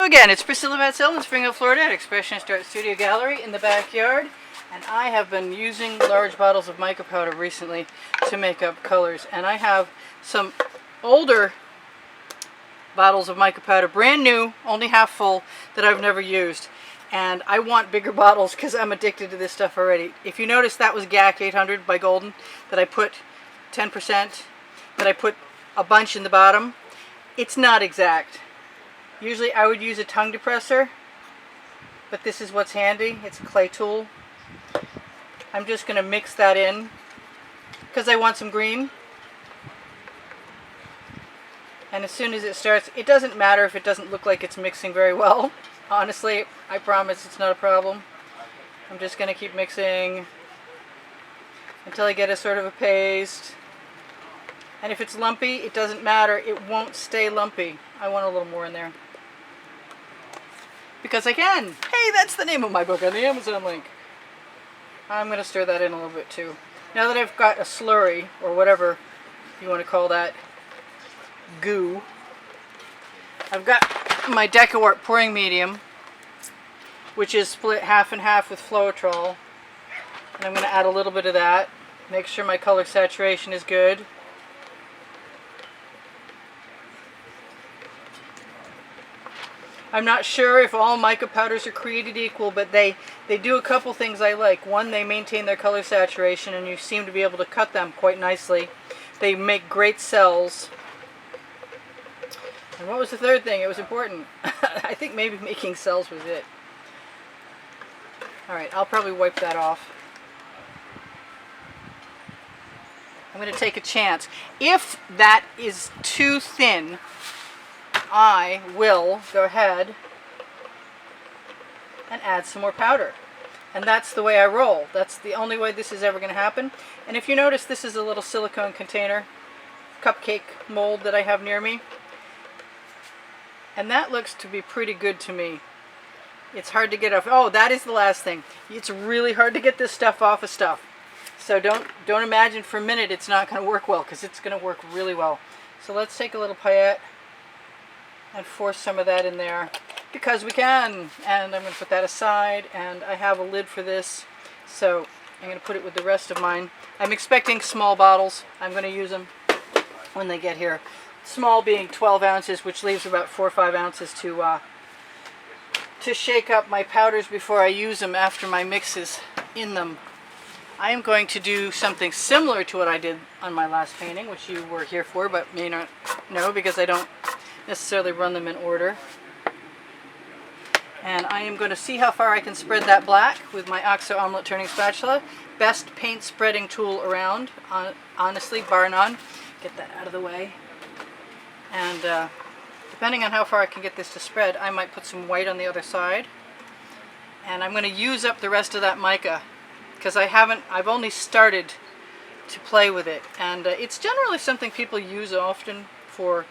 Again, it's Priscilla Batzell in Springfield, Florida at Expressionist Art Studio Gallery in the backyard, and I have been using large bottles of mica powder recently to make up colors, and I have some older bottles of mica powder, brand new, only half full, that I've never used, and I want bigger bottles because I'm addicted to this stuff already. If you notice, that was GAC 800 by Golden that I put 10%, that I put a bunch in the bottom. It's not exact. Usually I would use a tongue depressor, but this is what's handy. It's a clay tool. I'm just going to mix that in because I want some green. And as soon as it starts, it doesn't matter if it doesn't look like it's mixing very well. Honestly, I promise it's not a problem. I'm just going to keep mixing until I get a sort of a paste. And if it's lumpy, it doesn't matter. It won't stay lumpy. I want a little more in there. Because I can. Hey, that's the name of my book on the Amazon link. I'm going to stir that in a little bit too. Now that I've got a slurry, or whatever you want to call that, goo, I've got my DecoArt pouring medium, which is split half and half with Floetrol. And I'm going to add a little bit of that. Make sure my color saturation is good. I'm not sure if all mica powders are created equal, but they do a couple things I like. One, they maintain their color saturation, and you seem to be able to cut them quite nicely. They make great cells. And what was the third thing? It was important. I think maybe making cells was it. Alright, I'll probably wipe that off. I'm going to take a chance. If that is too thin, I will go ahead and add some more powder. And that's the way I roll. That's the only way this is ever going to happen. And if you notice, this is a little silicone container, cupcake mold that I have near me. And that looks to be pretty good to me. It's hard to get off. Oh, that is the last thing. It's really hard to get this stuff off of stuff. So don't imagine for a minute it's not going to work well, because it's going to work really well. So let's take a little paillette and force some of that in there because we can. And I'm going to put that aside, and I have a lid for this, so I'm going to put it with the rest of mine. I'm expecting small bottles. I'm going to use them when they get here. Small being 12 ounces, which leaves about 4 or 5 ounces to shake up my powders before I use them after my mix is in them. I am going to do something similar to what I did on my last painting, which you were here for but may not know because I don't necessarily run them in order. And I am going to see how far I can spread that black with my OXO omelet turning spatula. Best paint spreading tool around, honestly, bar none. Get that out of the way. And depending on how far I can get this to spread, I might put some white on the other side. And I'm going to use up the rest of that mica because I've only started to play with it. And it's generally something people use often for,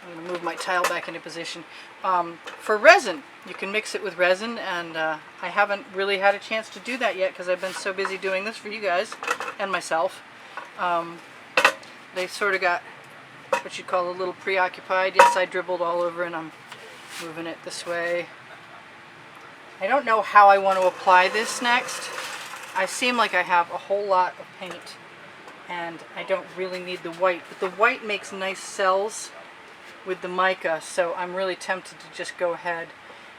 I'm going to move my tile back into position, for resin. You can mix it with resin, and I haven't really had a chance to do that yet because I've been so busy doing this for you guys and myself. They sort of got what you'd call a little preoccupied. Yes, I dribbled all over and I'm moving it this way. I don't know how I want to apply this next. I seem like I have a whole lot of paint and I don't really need the white, but the white makes nice cells with the mica, so I'm really tempted to just go ahead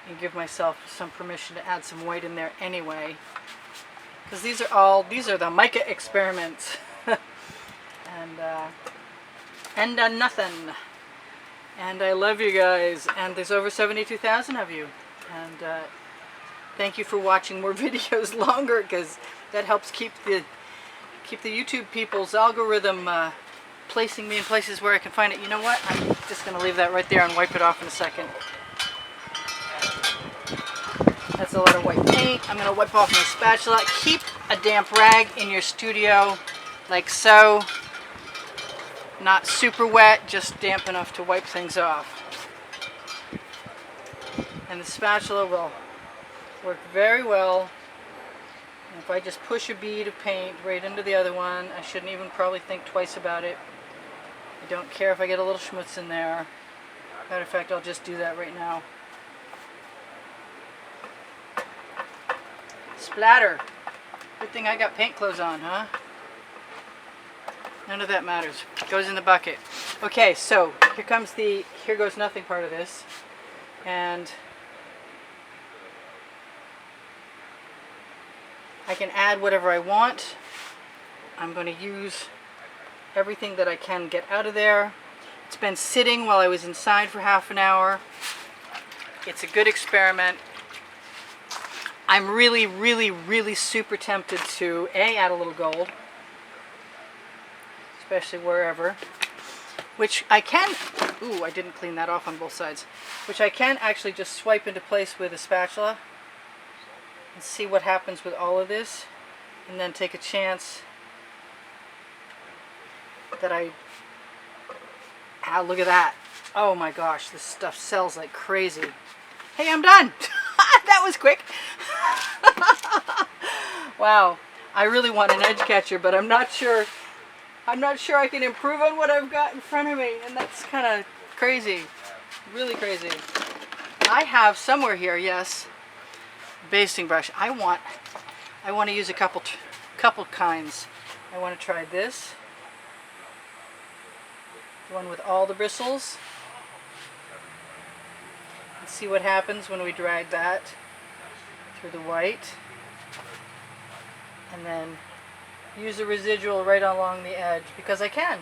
and give myself some permission to add some white in there anyway, because these are the mica experiments. and nothing. And I love you guys, and there's over 72,000 of you, and thank you for watching more videos longer, because that helps keep the YouTube people's algorithm placing me in places where I can find it. You know what? I'm just going to leave that right there and wipe it off in a second. That's a lot of white paint. I'm going to wipe off my spatula. Keep a damp rag in your studio, like so. Not super wet, just damp enough to wipe things off. And the spatula will work very well. And if I just push a bead of paint right into the other one, I shouldn't even probably think twice about it. I don't care if I get a little schmutz in there. Matter of fact, I'll just do that right now. Splatter. Good thing I got paint clothes on, huh? None of that matters. It goes in the bucket. Okay, so here comes the here goes nothing part of this. And I can add whatever I want. I'm going to use everything that I can get out of there. It's been sitting while I was inside for half an hour. It's a good experiment. I'm really, really, really super tempted to add a little gold, especially wherever, which I can, ooh, I didn't clean that off on both sides, which I can actually just swipe into place with a spatula and see what happens with all of this, and then take a chance that look at that. Oh my gosh, this stuff sells like crazy. Hey, I'm done. That was quick. Wow, I really want an edge catcher, but I'm not sure I can improve on what I've got in front of me, and that's kind of crazy, really crazy. I have somewhere here, yes, basting brush. I want to use a couple kinds. I want to try this, the one with all the bristles, and see what happens when we drag that through the white, and then use a residual right along the edge, because I can.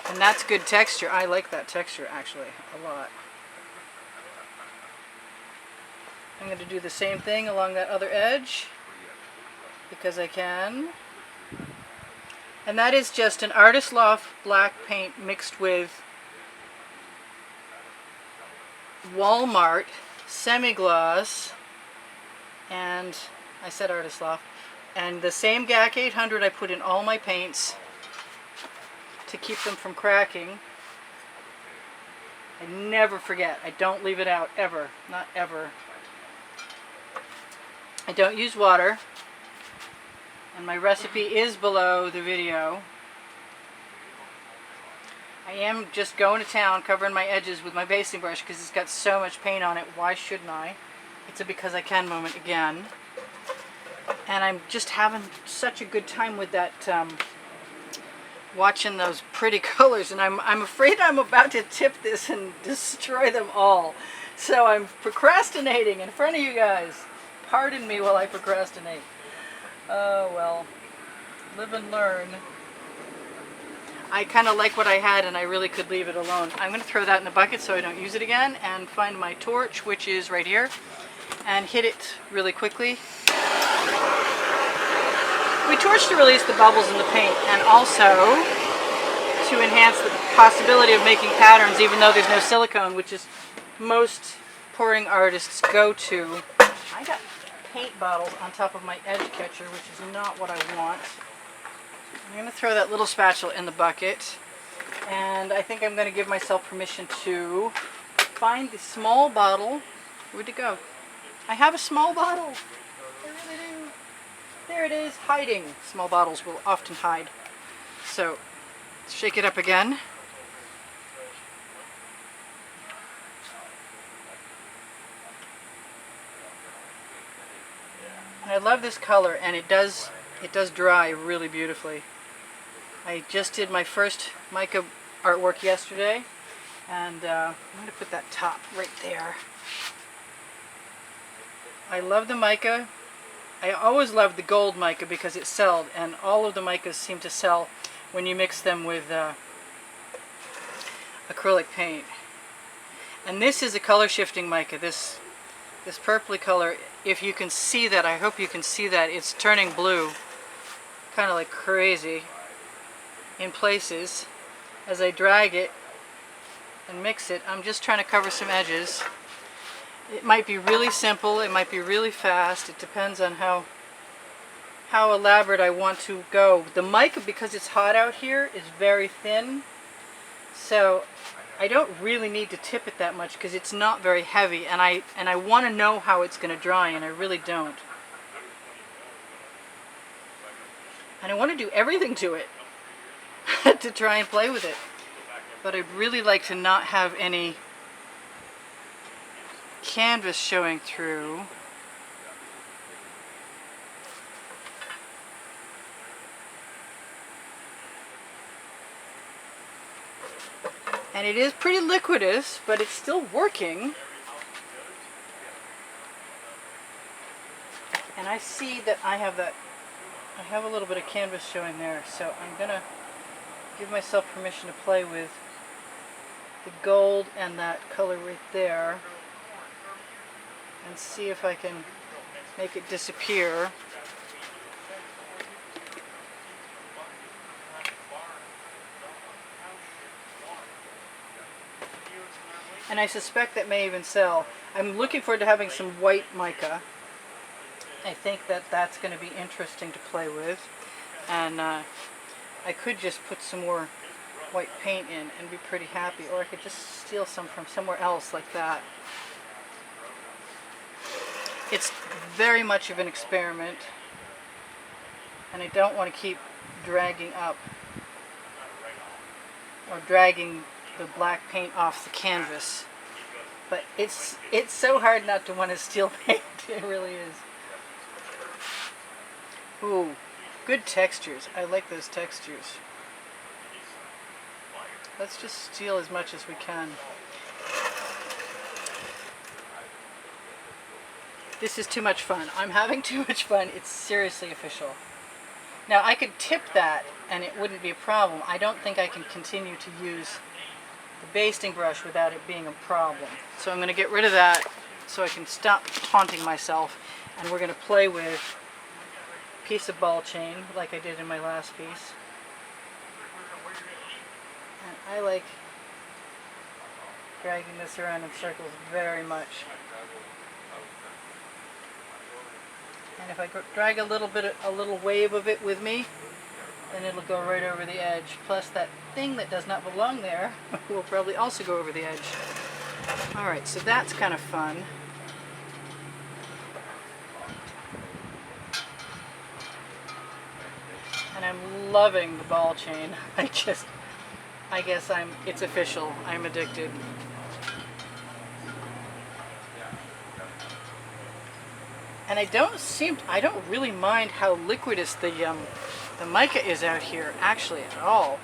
And that's good texture. I like that texture actually a lot. I'm going to do the same thing along that other edge, because I can. And that is just an Artist Loft black paint mixed with Walmart semi-gloss, and I said Artist Loft, and the same GAC 800 I put in all my paints to keep them from cracking. I never forget. I don't leave it out ever. Not ever. I don't use water, and my recipe is below the video. I am just going to town covering my edges with my basting brush because it's got so much paint on it. Why shouldn't I? It's a because I can moment again. And I'm just having such a good time with that, watching those pretty colors, and I'm afraid I'm about to tip this and destroy them all. So I'm procrastinating in front of you guys. Pardon me while I procrastinate. Oh well, live and learn. I kind of like what I had, and I really could leave it alone. I'm going to throw that in the bucket so I don't use it again, and find my torch, which is right here, and hit it really quickly. We torch to release the bubbles in the paint, and also to enhance the possibility of making patterns, even though there's no silicone, which is most pouring artists' go-to. I got paint bottles on top of my edge catcher, which is not what I want. I'm going to throw that little spatula in the bucket, and I think I'm going to give myself permission to find the small bottle. Where'd it go? I have a small bottle. I really do. There it is, hiding. Small bottles will often hide. So, let's shake it up again. And I love this color, and it does dry really beautifully. I just did my first mica artwork yesterday, and I'm going to put that top right there. I love the mica. I always loved the gold mica because it sold, and all of the micas seem to sell when you mix them with acrylic paint. And this is a color shifting mica. This purpley color, if you can see that, I hope you can see that, it's turning blue kind of like crazy in places as I drag it and mix it. I'm just trying to cover some edges. It might be really simple, it might be really fast, it depends on how elaborate I want to go. The mica, because it's hot out here, is very thin, so I don't really need to tip it that much because it's not very heavy, and I want to know how it's going to dry, and I really don't. And I want to do everything to it to try and play with it. But I'd really like to not have any canvas showing through. And it is pretty liquidous, but it's still working. And I see that I have a little bit of canvas showing there, so I'm gonna give myself permission to play with the gold and that color right there and see if I can make it disappear. And I suspect that may even sell. I'm looking forward to having some white mica. I think that that's going to be interesting to play with. And I could just put some more white paint in and be pretty happy. Or I could just steal some from somewhere else like that. It's very much of an experiment. And I don't want to keep dragging up or dragging the black paint off the canvas, but it's so hard not to want to steal paint. It really is. Ooh, good textures. I like those textures. Let's just steal as much as we can. This is too much fun. I'm having too much fun. It's seriously official. Now I could tip that and it wouldn't be a problem. I don't think I can continue to use the basting brush without it being a problem. So I'm going to get rid of that so I can stop taunting myself, and we're going to play with a piece of ball chain like I did in my last piece. And I like dragging this around in circles very much. And if I drag a little wave of it with me, then it'll go right over the edge. Plus that thing that does not belong there will probably also go over the edge. Alright, so that's kind of fun. And I'm loving the ball chain. I guess it's official. I'm addicted. And I don't really mind how liquidous the mica is out here, actually, at all.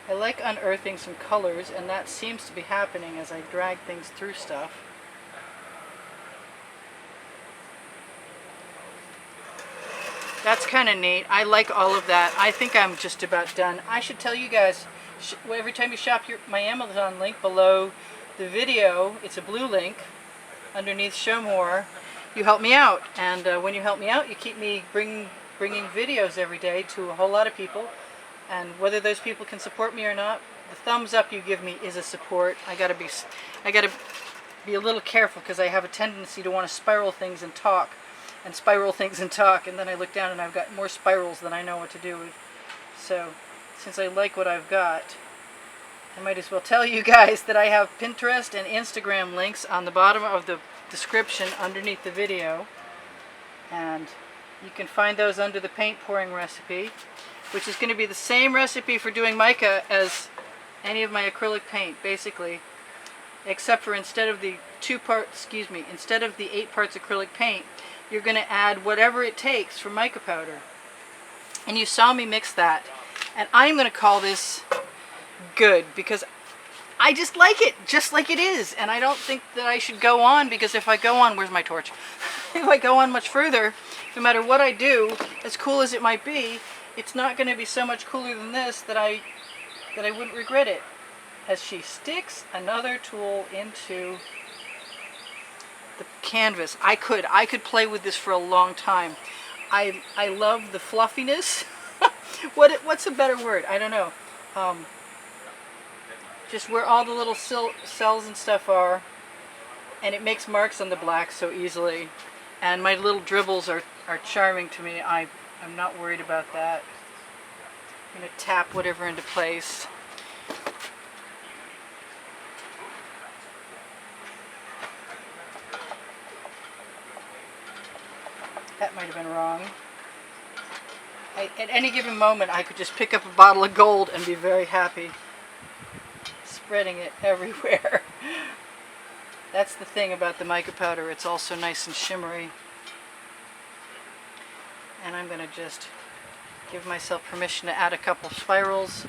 I like unearthing some colors, and that seems to be happening as I drag things through stuff. That's kind of neat. I like all of that. I think I'm just about done. I should tell you guys, every time you shop my Amazon link below the video, it's a blue link underneath show more. You help me out, and when you help me out, you keep me bringing videos every day to a whole lot of people. And whether those people can support me or not, the thumbs up you give me is a support. I gotta be a little careful because I have a tendency to want to spiral things and talk, and then I look down and I've got more spirals than I know what to do with. So since I like what I've got, I might as well tell you guys that I have Pinterest and Instagram links on the bottom of the description underneath the video, and you can find those under the paint pouring recipe, which is going to be the same recipe for doing mica as any of my acrylic paint, basically, except for instead of the 8 parts acrylic paint, you're going to add whatever it takes for mica powder. And you saw me mix that, and I'm going to call this good because I just like it just like it is, and I don't think that I should go on, because if I go on, where's my torch? If I go on much further, no matter what I do, as cool as it might be, it's not going to be so much cooler than this that I wouldn't regret it. As she sticks another tool into the canvas, I could play with this for a long time. I love the fluffiness. What's a better word? I don't know. Just where all the little cells and stuff are, and it makes marks on the black so easily. And my little dribbles are charming to me. I'm not worried about that. I'm going to tap whatever into place. That might have been wrong. At any given moment, I could just pick up a bottle of gold and be very happy. Spreading it everywhere. That's the thing about the mica powder. It's also nice and shimmery. And I'm going to just give myself permission to add a couple spirals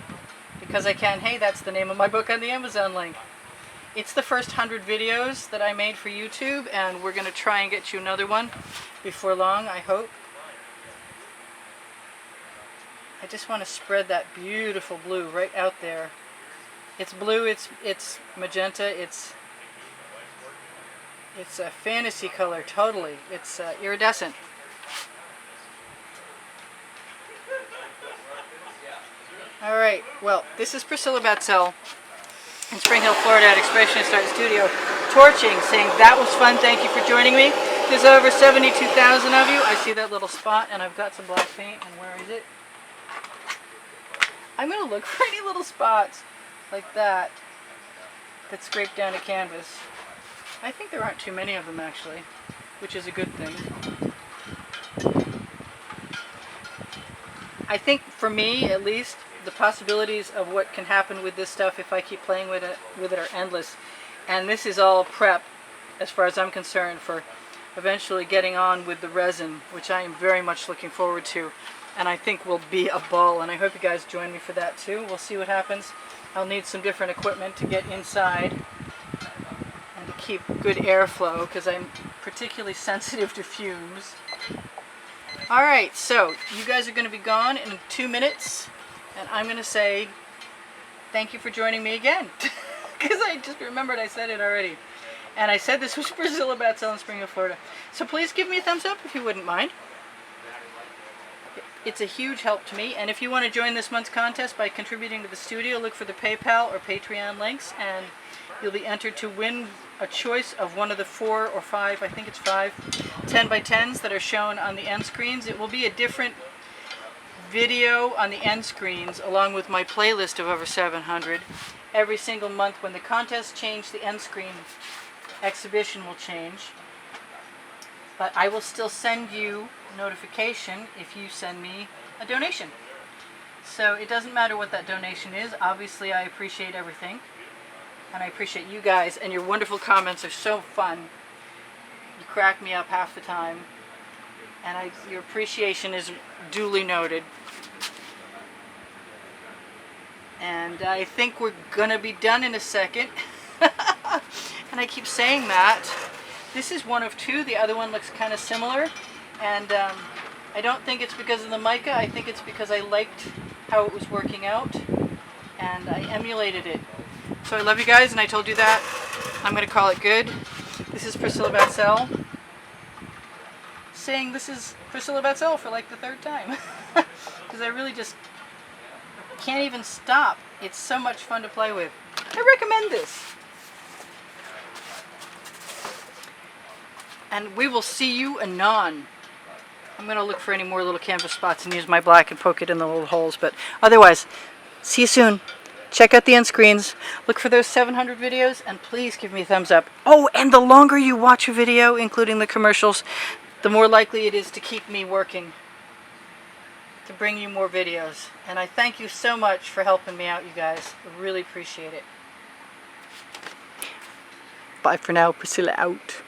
because I can. Hey, that's the name of my book on the Amazon link. It's the first 100 videos that I made for YouTube, and we're going to try and get you another one before long, I hope. I just want to spread that beautiful blue right out there. It's blue, it's magenta, it's a fantasy color, totally. It's iridescent. Alright, well, this is Priscilla Batzell in Spring Hill, Florida at Expressionist Art Studio, torching, saying that was fun, thank you for joining me. There's over 72,000 of you. I see that little spot, and I've got some black paint, and where is it? I'm going to look for any little spots like that scrape down a canvas. I think there aren't too many of them actually, which is a good thing. I think for me at least, the possibilities of what can happen with this stuff if I keep playing with it are endless. And this is all prep, as far as I'm concerned, for eventually getting on with the resin, which I am very much looking forward to. And I think will be a ball, and I hope you guys join me for that too. We'll see what happens. I'll need some different equipment to get inside and to keep good airflow because I'm particularly sensitive to fumes. Alright, so you guys are going to be gone in 2 minutes, and I'm going to say thank you for joining me again because I just remembered I said it already. And I said this was Priscilla Batzell in Spring Hill, Florida. So please give me a thumbs up if you wouldn't mind. It's a huge help to me, and if you want to join this month's contest by contributing to the studio, look for the PayPal or Patreon links, and you'll be entered to win a choice of one of the 4 or 5, I think it's 5, 10x10s that are shown on the end screens. It will be a different video on the end screens, along with my playlist of over 700. Every single month when the contest changes, the end screen exhibition will change. But I will still send you notification if you send me a donation. So it doesn't matter what that donation is. Obviously I appreciate everything, and I appreciate you guys, and your wonderful comments are so fun. You crack me up half the time, and your appreciation is duly noted. And I think we're gonna be done in a second. And I keep saying that. This is one of 2. The other one looks kind of similar. And I don't think it's because of the mica. I think it's because I liked how it was working out. And I emulated it. So I love you guys, and I told you that. I'm going to call it good. This is Priscilla Batzell. Saying this is Priscilla Batzell for like the 3rd time. Because I really just can't even stop. It's so much fun to play with. I recommend this. And we will see you anon. I'm going to look for any more little canvas spots and use my black and poke it in the little holes. But otherwise, see you soon. Check out the end screens. Look for those 700 videos, and please give me a thumbs up. Oh, and the longer you watch a video, including the commercials, the more likely it is to keep me working, to bring you more videos. And I thank you so much for helping me out, you guys. I really appreciate it. Bye for now. Priscilla out.